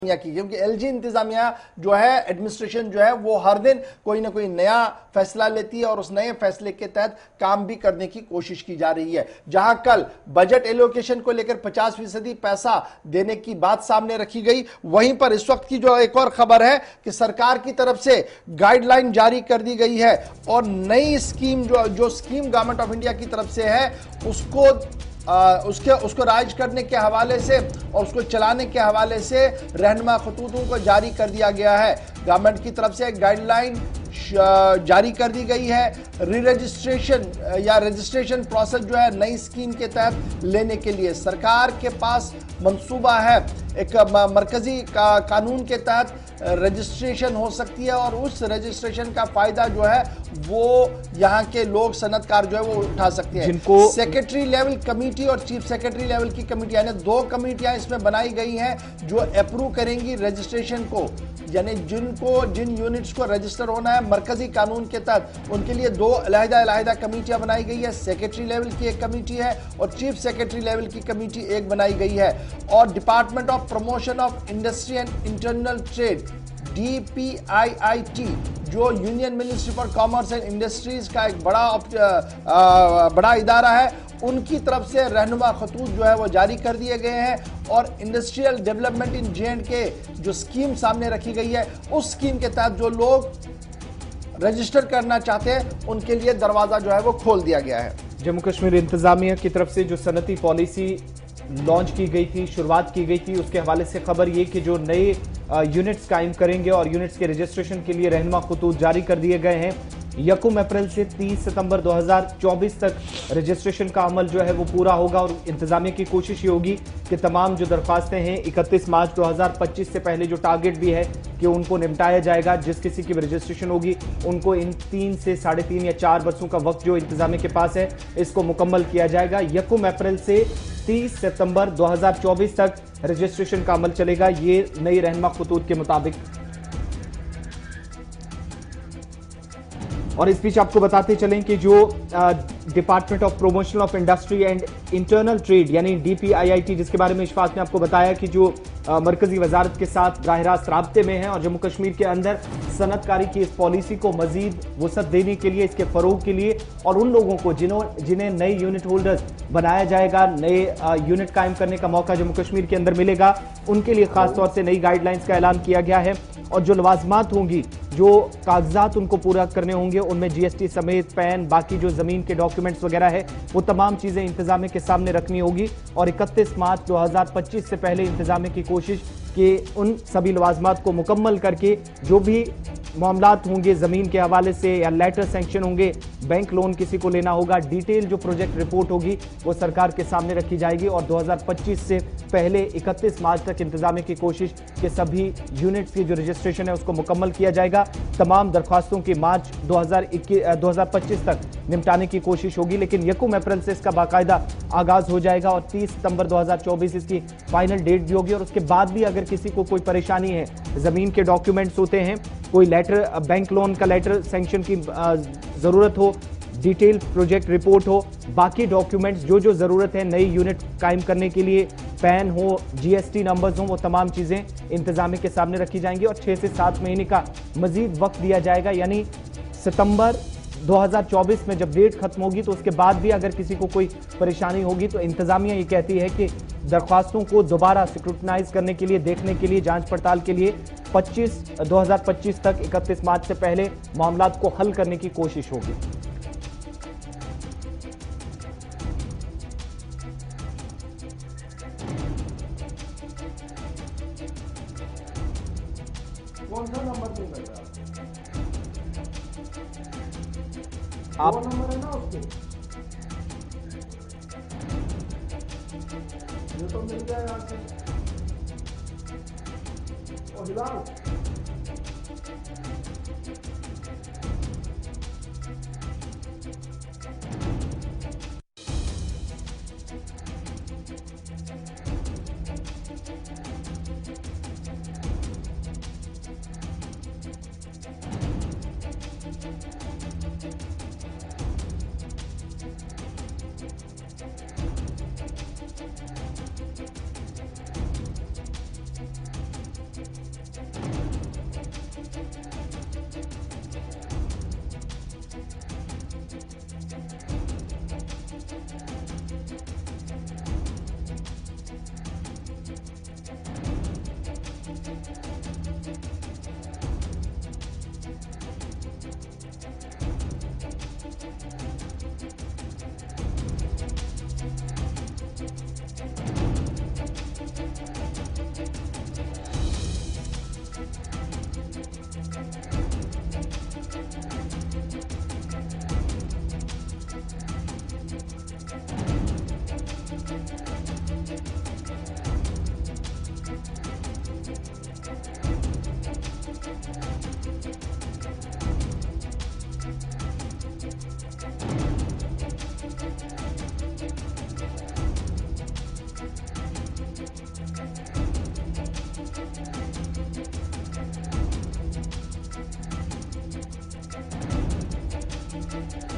की, क्योंकि एलजी इंतजामिया जो है, एडमिनिस्ट्रेशन जो है, वो हर दिन कोई ना कोई नया फैसला लेती है और उस नए फैसले के तहत काम भी करने की कोशिश की जा रही है। जहां कल बजट एलोकेशन को लेकर 50% पैसा देने की बात सामने रखी गई, वहीं पर इस वक्त की जो एक और खबर है कि सरकार की तरफ से गाइडलाइन जारी कर दी गई है और नई स्कीम जो स्कीम गवर्नमेंट ऑफ इंडिया की तरफ से है उसको राइज करने के हवाले से और उसको चलाने के हवाले से रहनुमा खतूतों को जारी कर दिया गया है। गवर्नमेंट की तरफ से एक गाइडलाइन जारी कर दी गई है। री रजिस्ट्रेशन या रजिस्ट्रेशन प्रोसेस जो है नई स्कीम के तहत लेने के लिए सरकार के पास मंसूबा है। एक मरकजी कानून के तहत रजिस्ट्रेशन हो सकती है और उस रजिस्ट्रेशन का फायदा जो है वो यहाँ के लोग सनतकार जो है वो उठा सकते हैं। जिनको सेक्रेटरी लेवल कमेटी और चीफ सेक्रेटरी लेवल की कमेटी, यानी 2 कमेटियां इसमें बनाई गई हैं जो अप्रूव करेंगी रजिस्ट्रेशन को, यानी जिन यूनिट्स को रजिस्टर होना है मरकजी कानून के तहत उनके लिए 2 अलग-अलग कमेटियां बनाई गई है। सेक्रेटरी लेवल की एक कमेटी है और चीफ सेक्रेटरी लेवल की कमेटी एक बनाई गई है। और department of promotion of industry and internal trade DPIIT जो union ministry for commerce and industries का एक बड़ा इदारा है, उनकी तरफ से रहनुमा खतूत जो है वो जारी कर दिए गए हैं और इंडस्ट्रियल डेवलपमेंट इन J&K जो स्कीम सामने रखी गई है उस स्कीम के तहत जो लोग रजिस्टर करना चाहते हैं उनके लिए दरवाजा जो है वो खोल दिया गया है। जम्मू कश्मीर इंतजामिया की तरफ से जो सनती पॉलिसी लॉन्च की गई थी, शुरुआत की गई थी, उसके हवाले से खबर ये कि जो नए यूनिट्स कायम करेंगे और यूनिट्स के रजिस्ट्रेशन के लिए रहनुमा खतूत जारी कर दिए गए हैं। 1 अप्रैल से 30 सितंबर 2024 तक रजिस्ट्रेशन का अमल जो है वो पूरा होगा और इंतजामिया की कोशिश ये होगी कि तमाम जो दरख्वास्तें हैं 31 मार्च 2025 से पहले जो टारगेट भी है कि उनको निपटाया जाएगा। जिस किसी की भी रजिस्ट्रेशन होगी उनको इन 3 से 3.5 या 4 वर्षों का वक्त जो इंतजामिया के पास है इसको मुकम्मल किया जाएगा। 1 अप्रैल से 30 सितंबर 2024 तक रजिस्ट्रेशन का अमल चलेगा, ये नई रहनुमा खतूत के मुताबिक। और इस बीच आपको बताते चलें कि जो department of promotion of industry and internal trade यानी DPIIT, जिसके बारे में इशफाक ने आपको बताया कि जो मरकजी वजारत के साथ राह रास्त राब्ते में है और जम्मू कश्मीर के अंदर सनतकारी की इस पॉलिसी को मजीद वसअत देने के लिए, इसके फरोग के लिए और उन लोगों को जिन्हें नए यूनिट होल्डर्स बनाया जाएगा, नए यूनिट कायम करने का मौका जम्मू कश्मीर के अंदर मिलेगा, उनके लिए खासतौर से नई गाइडलाइंस का ऐलान किया गया है। और जो लवाजमात होंगी, जो कागजात उनको पूरा करने होंगे, उनमें GST समेत पैन, बाकी जो जमीन के डॉक्यूमेंट्स वगैरह है, वो तमाम चीजें इंतजामिया के सामने रखनी होगी। और 31 मार्च 2025 से पहले इंतजामिया की कोशिश कि उन सभी लवाजमात को मुकम्मल करके जो भी मामलात होंगे ज़मीन के हवाले से या लेटर सेंक्शन होंगे, बैंक लोन किसी को लेना होगा, डिटेल जो प्रोजेक्ट रिपोर्ट होगी वो सरकार के सामने रखी जाएगी। और 2025 से पहले 31 मार्च तक इंतजामिया की कोशिश कि सभी यूनिट्स की जो रजिस्ट्रेशन है उसको मुकम्मल किया जाएगा। तमाम दरख्वास्तों की मार्च 2025 तक निपटाने की कोशिश होगी, लेकिन 1 अप्रैल से इसका बाकायदा आगाज़ हो जाएगा और 30 सितंबर 2024 इसकी फाइनल डेट भी होगी। और उसके बाद भी अगर किसी को कोई परेशानी है, ज़मीन के डॉक्यूमेंट्स होते हैं, कोई लेटर, बैंक लोन का लेटर सेंक्शन की ज़रूरत हो, डिटेल प्रोजेक्ट रिपोर्ट हो, बाकी डॉक्यूमेंट्स जो ज़रूरत है नई यूनिट कायम करने के लिए, पैन हो, GST नंबर्स हो, वो तमाम चीज़ें इंतजामिया के सामने रखी जाएंगी। और 6 से 7 महीने का मजीद वक्त दिया जाएगा, यानी सितंबर 2024 में जब डेट खत्म होगी तो उसके बाद भी अगर किसी को कोई परेशानी होगी तो इंतजामिया ये कहती है कि दरख्वास्तों को दोबारा स्क्रूटनाइज करने के लिए, देखने के लिए, जांच पड़ताल के लिए 2025 तक 31 मार्च से पहले मामलात को हल करने की कोशिश होगी। कौन सा नंबर नहीं मिल रहा? आप नंबर है ना उसके, ये तो मिल गया यहाँ से। और हिलाओ। है।